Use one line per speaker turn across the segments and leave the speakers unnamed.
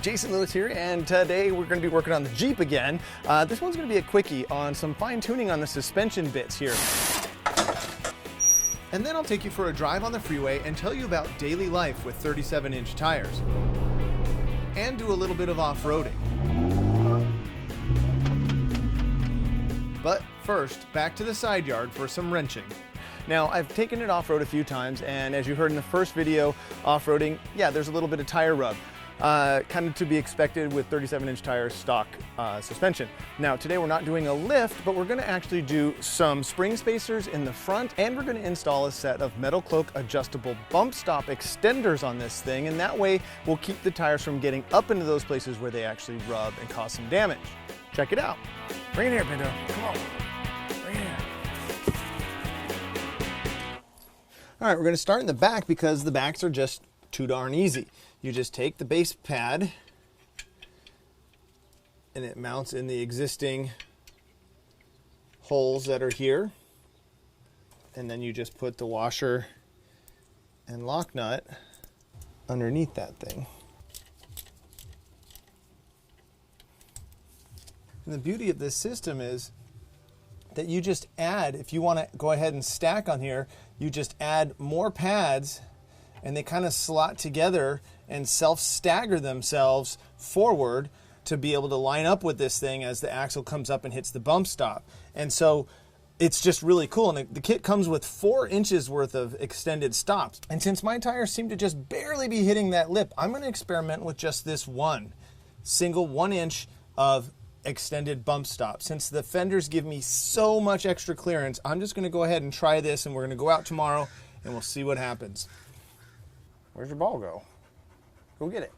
Jason Lewis here, and today we're going to be working on the Jeep again. This one's going to be a quickie on some fine tuning on the suspension bits here. And then I'll take you for a drive on the freeway and tell you about daily life with 37-inch tires. And do a little bit of off-roading. But first, back to the side yard for some wrenching. Now, I've taken it off-road a few times, and as you heard in the first video, off-roading, yeah, there's a little bit of tire rub. Kind of to be expected with 37-inch tire stock suspension. Now, today we're not doing a lift, but we're gonna actually do some spring spacers in the front, and we're gonna install a set of Metalcloak adjustable bump stop extenders on this thing, and that way we'll keep the tires from getting up into those places where they actually rub and cause some damage. Check it out. Bring it here, Pinto. Come on. Bring it here. All right, we're gonna start in the back because the backs are just too darn easy. You just take the base pad and it mounts in the existing holes that are here. And then you just put the washer and lock nut underneath that thing. And the beauty of this system is that you just add, if you want to go ahead and stack on here, you just add more pads and they kind of slot together and self-stagger themselves forward to be able to line up with this thing as the axle comes up and hits the bump stop. And so it's just really cool. And the kit comes with 4 inches worth of extended stops. And since my tires seem to just barely be hitting that lip, I'm going to experiment with just this single 1 inch of extended bump stop. Since the fenders give me so much extra clearance, I'm just going to go ahead and try this, and we're going to go out tomorrow and we'll see what happens. Where's your ball go? Go get it.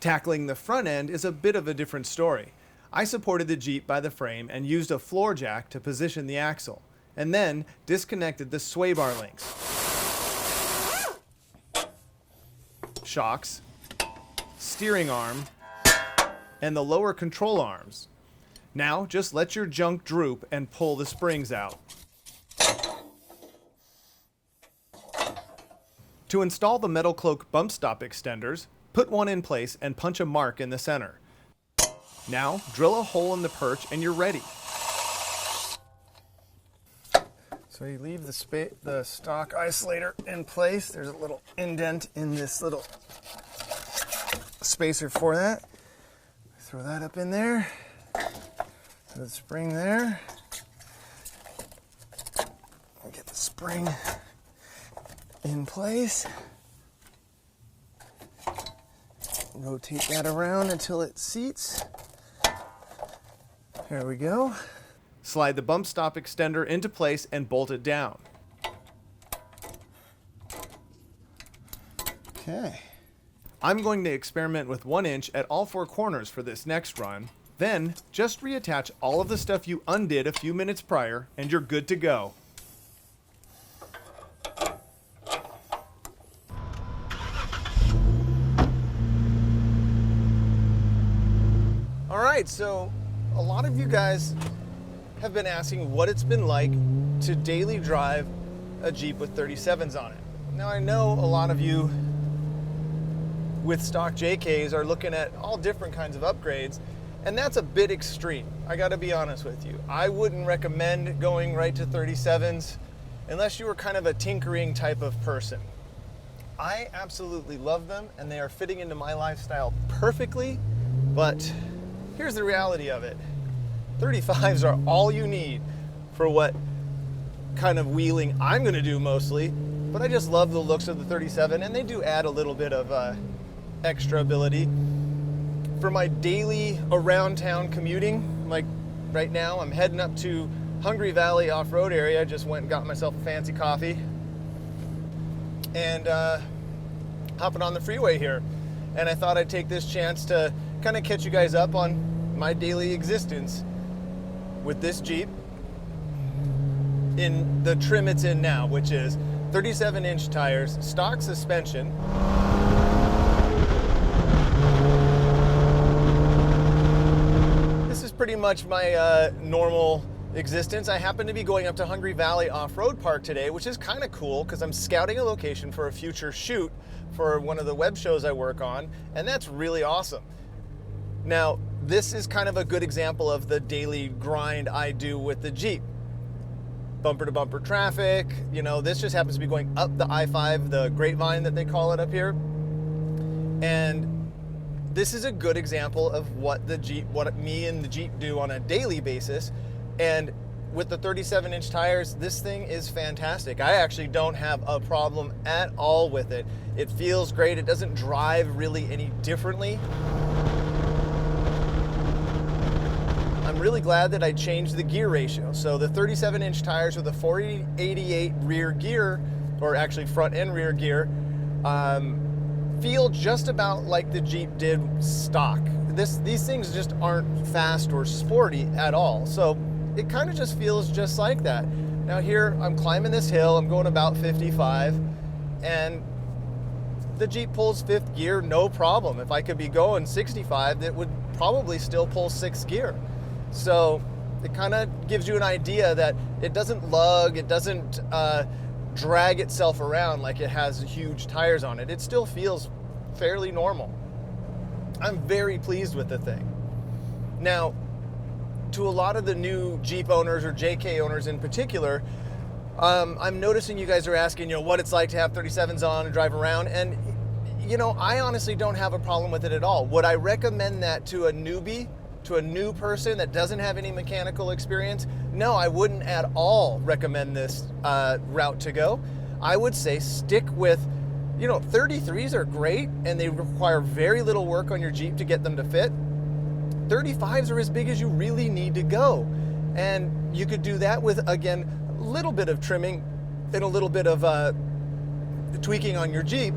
Tackling the front end is a bit of a different story. I supported the Jeep by the frame and used a floor jack to position the axle, and then disconnected the sway bar links, shocks, steering arm, and the lower control arms. Now just let your junk droop and pull the springs out. To install the Metalcloak bump stop extenders, put one in place and punch a mark in the center. Now drill a hole in the perch and you're ready. So you leave the stock isolator in place. There's a little indent in this little spacer for that. Throw that up in there. Throw the spring there. I'll get the spring in place. Rotate that around until it seats. There we go. Slide the bump stop extender into place and bolt it down. Okay. I'm going to experiment with 1 inch at all 4 corners for this next run. Then just reattach all of the stuff you undid a few minutes prior and you're good to go. Alright, so a lot of you guys have been asking what it's been like to daily drive a Jeep with 37s on it. Now I know a lot of you with stock JKs are looking at all different kinds of upgrades, and that's a bit extreme. I gotta be honest with you. I wouldn't recommend going right to 37s unless you were kind of a tinkering type of person. I absolutely love them and they are fitting into my lifestyle perfectly, but here's the reality of it. 35s are all you need for what kind of wheeling I'm gonna do mostly, but I just love the looks of the 37 and they do add a little bit of extra ability. For my daily around town commuting, like right now I'm heading up to Hungry Valley off-road area. I just went and got myself a fancy coffee and hopping on the freeway here. And I thought I'd take this chance to kind of catch you guys up on my daily existence with this Jeep in the trim it's in now, which is 37-inch tires, stock suspension, this is pretty much my normal existence. I happen to be going up to Hungry Valley Off-Road Park today, which is kind of cool because I'm scouting a location for a future shoot for one of the web shows I work on, and that's really awesome. Now, this is kind of a good example of the daily grind I do with the Jeep. Bumper to bumper traffic, you know, this just happens to be going up the I-5, the Grapevine that they call it up here. And this is a good example of what me and the Jeep do on a daily basis. And with the 37-inch tires, this thing is fantastic. I actually don't have a problem at all with it. It feels great. It doesn't drive really any differently. I'm really glad that I changed the gear ratio. So the 37-inch tires with the 488 rear gear, or actually front and rear gear, feel just about like the Jeep did stock. These things just aren't fast or sporty at all. So it kind of just feels just like that. Now here, I'm climbing this hill, I'm going about 55, and the Jeep pulls 5th gear, no problem. If I could be going 65, it would probably still pull 6th gear. So it kind of gives you an idea that it doesn't lug, it doesn't drag itself around like it has huge tires on it. It still feels fairly normal. I'm very pleased with the thing. Now, to a lot of the new Jeep owners or JK owners in particular, I'm noticing you guys are asking, you know, what it's like to have 37s on and drive around. And, you know, I honestly don't have a problem with it at all. Would I recommend that to a newbie, to a new person that doesn't have any mechanical experience? No, I wouldn't at all recommend this route to go. I would say stick with, you know, 33s are great and they require very little work on your Jeep to get them to fit. 35s are as big as you really need to go. And you could do that with, again, a little bit of trimming and a little bit of tweaking on your Jeep,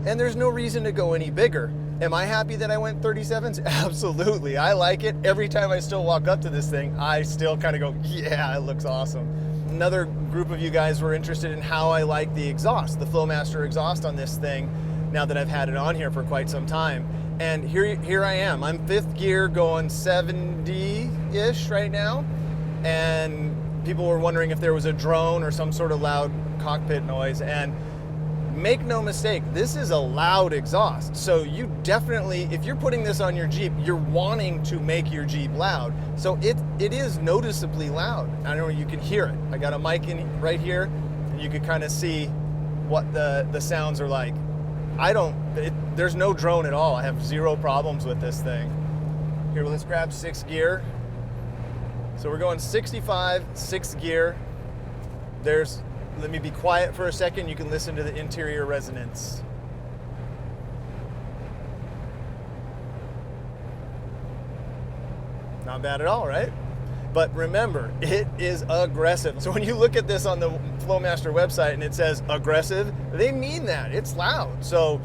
and there's no reason to go any bigger. Am I happy that I went 37s? Absolutely. I like it. Every time I still walk up to this thing, I still kind of go, yeah, it looks awesome. Another group of you guys were interested in how I like the exhaust, the Flowmaster exhaust on this thing, now that I've had it on here for quite some time. And here I am. I'm 5th gear going 70-ish right now. And people were wondering if there was a drone or some sort of loud cockpit noise. And make no mistake, this is a loud exhaust. So you definitely, if you're putting this on your Jeep, you're wanting to make your Jeep loud. So it is noticeably loud. I know you can hear it. I got a mic in right here, and you can kind of see what the sounds are like. There's no drone at all. I have zero problems with this thing. Here, let's grab 6th gear. So we're going 65, 6th gear. Let me be quiet for a second. You can listen to the interior resonance. Not bad at all, right? But remember, it is aggressive. So when you look at this on the Flowmaster website and it says aggressive, they mean that. It's loud. So,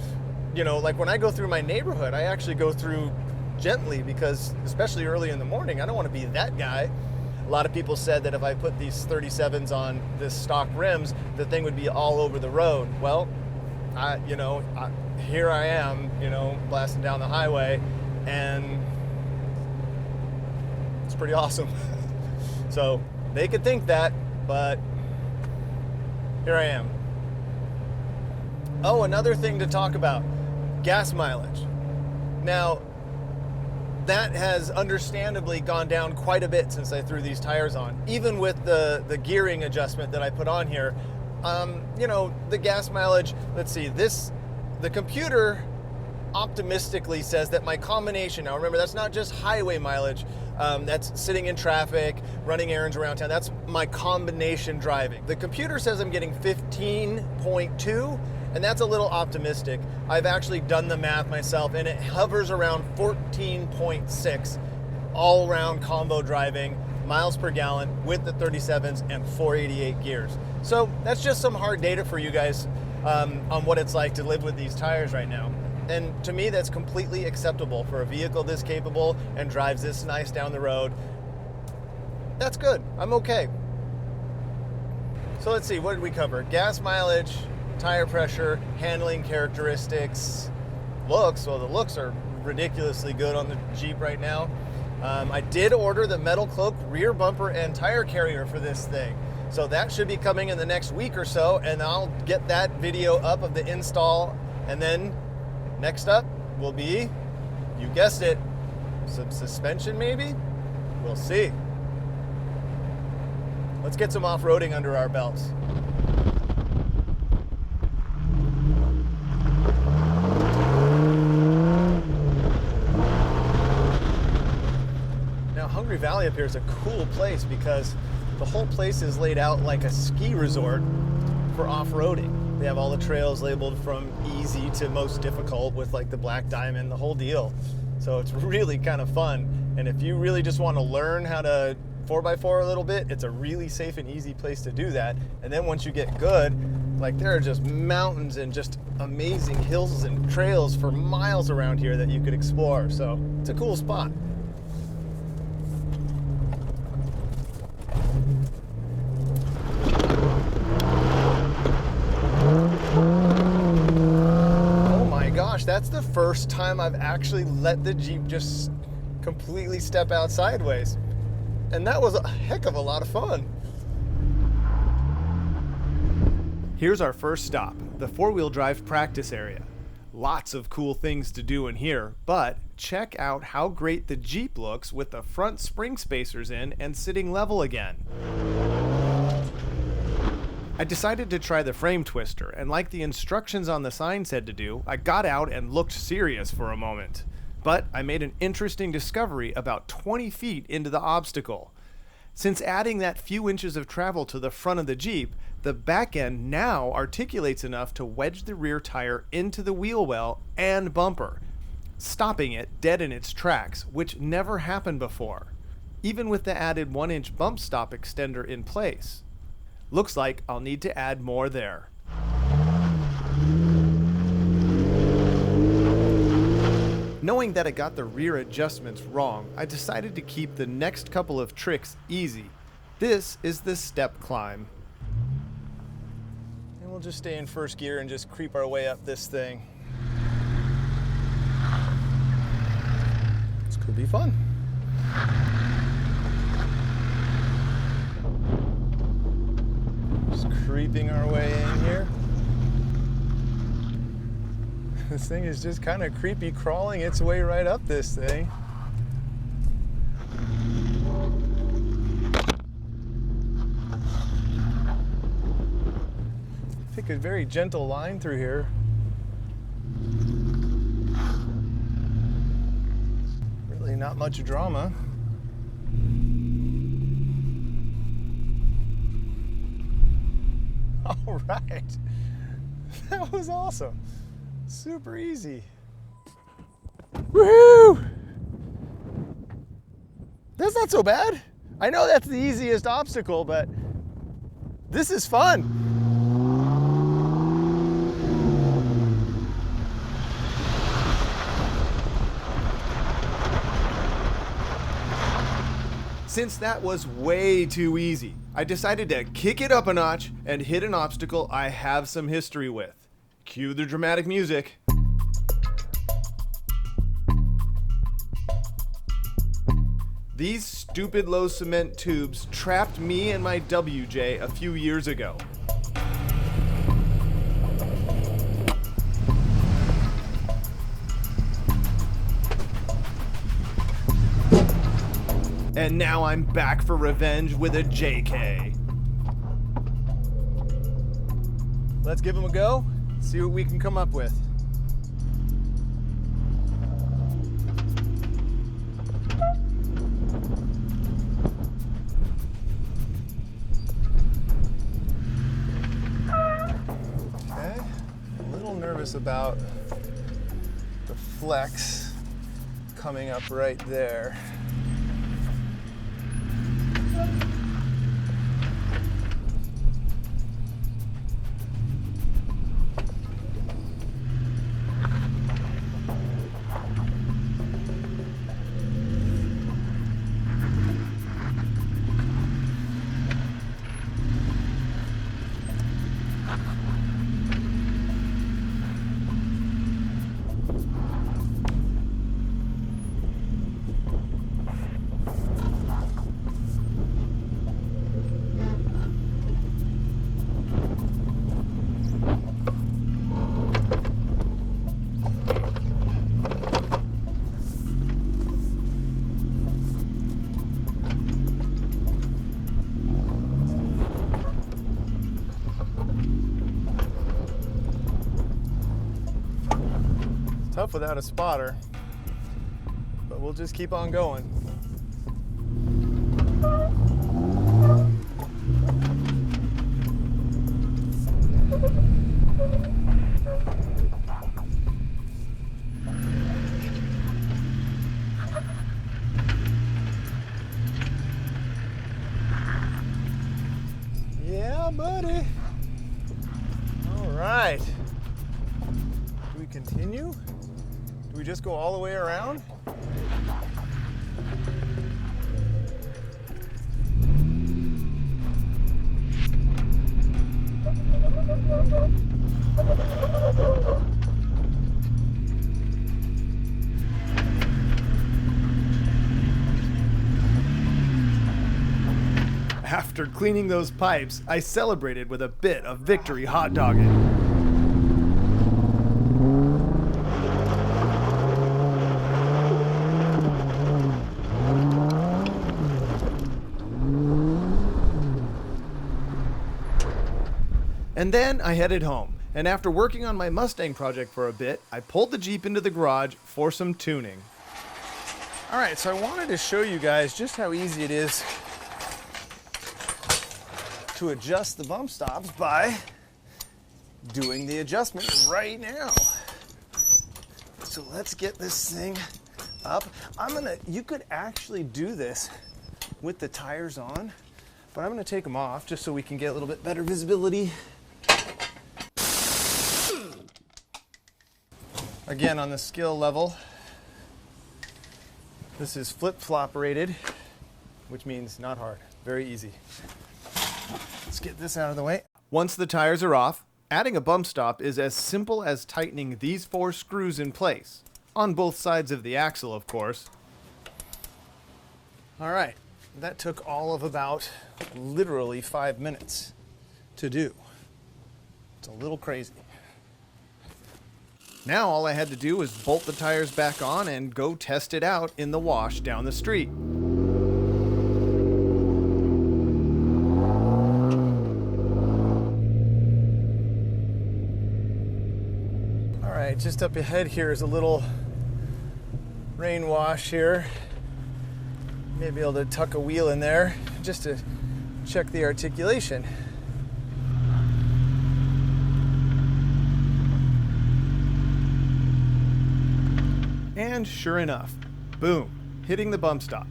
you know, like when I go through my neighborhood, I actually go through gently because, especially early in the morning, I don't want to be that guy. A lot of people said that if I put these 37s on this stock rims, the thing would be all over the road. Well, here I am, you know, blasting down the highway, and it's pretty awesome. So they could think that, but here I am. Oh, another thing to talk about, gas mileage. Now, that has understandably gone down quite a bit since I threw these tires on. Even with the gearing adjustment that I put on here, you know, the gas mileage, let's see, the computer optimistically says that my combination, now remember, that's not just highway mileage, that's sitting in traffic, running errands around town, that's my combination driving. The computer says I'm getting 15.2, and that's a little optimistic. I've actually done the math myself, and it hovers around 14.6 all around combo driving, miles per gallon with the 37s and 488 gears. So that's just some hard data for you guys on what it's like to live with these tires right now. And to me, that's completely acceptable for a vehicle this capable and drives this nice down the road. That's good. I'm okay. So let's see, what did we cover? Gas mileage, tire pressure, handling characteristics, looks. Well, the looks are ridiculously good on the Jeep right now. I did order the Metalcloak rear bumper and tire carrier for this thing. So that should be coming in the next week or so, and I'll get that video up of the install. And then next up will be, you guessed it, some suspension maybe? We'll see. Let's get some off-roading under our belts. Now, Hungry Valley up here is a cool place because the whole place is laid out like a ski resort for off-roading. They have all the trails labeled from easy to most difficult with like the black diamond, the whole deal. So it's really kind of fun. And if you really just want to learn how to 4x4 a little bit, it's a really safe and easy place to do that. And then once you get good, like there are just mountains and just amazing hills and trails for miles around here that you could explore. So it's a cool spot. Oh my gosh, that's the first time I've actually let the Jeep just completely step out sideways. And that was a heck of a lot of fun. Here's our first stop, the four-wheel drive practice area. Lots of cool things to do in here, but check out how great the Jeep looks with the front spring spacers in and sitting level again. I decided to try the frame twister, and like the instructions on the sign said to do, I got out and looked serious for a moment. But I made an interesting discovery about 20 feet into the obstacle. Since adding that few inches of travel to the front of the Jeep, the back end now articulates enough to wedge the rear tire into the wheel well and bumper, stopping it dead in its tracks, which never happened before, even with the added 1-inch Bumpstop extender in place. Looks like I'll need to add more there. Knowing that I got the rear adjustments wrong, I decided to keep the next couple of tricks easy. This is the step climb. And we'll just stay in first gear and just creep our way up this thing. This could be fun. Just creeping our way in here. This thing is just kind of creepy crawling its way right up this thing. Take a very gentle line through here. Really not much drama. All right. That was awesome. Super easy. Woohoo! That's not so bad. I know that's the easiest obstacle, but this is fun. Since that was way too easy, I decided to kick it up a notch and hit an obstacle I have some history with. Cue the dramatic music. These stupid low cement tubes trapped me and my WJ a few years ago. And now I'm back for revenge with a JK. Let's give them a go. See what we can come up with. Okay, a little nervous about the flex coming up right there. myself without a spotter, but we'll just keep on going. Yeah, buddy. All right. Do we continue? Do we just go all the way around? After cleaning those pipes, I celebrated with a bit of victory hot dogging. And then I headed home, and after working on my Mustang project for a bit, I pulled the Jeep into the garage for some tuning. All right, so I wanted to show you guys just how easy it is to adjust the bump stops by doing the adjustment right now. So let's get this thing up. You could actually do this with the tires on, but I'm gonna take them off just so we can get a little bit better visibility. Again, on the skill level, this is flip-flop rated, which means not hard, very easy. Let's get this out of the way. Once the tires are off, adding a bump stop is as simple as tightening these 4 screws in place, on both sides of the axle, of course. All right, that took all of about literally 5 minutes to do. It's a little crazy. Now all I had to do was bolt the tires back on and go test it out in the wash down the street. All right, just up ahead here is a little rain wash here. Maybe able to tuck a wheel in there just to check the articulation. And sure enough, boom, hitting the bump stop.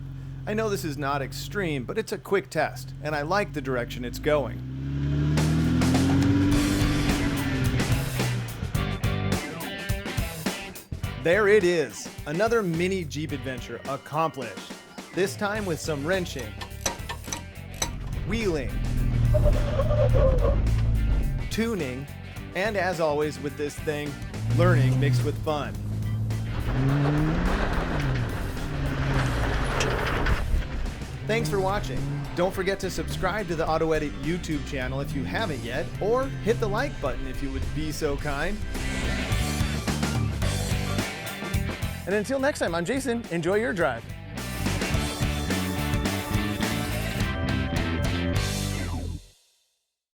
I know this is not extreme, but it's a quick test, and I like the direction it's going. There it is, another mini Jeep adventure accomplished. This time with some wrenching, wheeling, tuning, and as always with this thing, learning mixed with fun. Thanks for watching. Don't forget to subscribe to the Autoedit YouTube channel if you haven't yet, or hit the like button if you would be so kind. And until next time, I'm Jason. Enjoy your drive.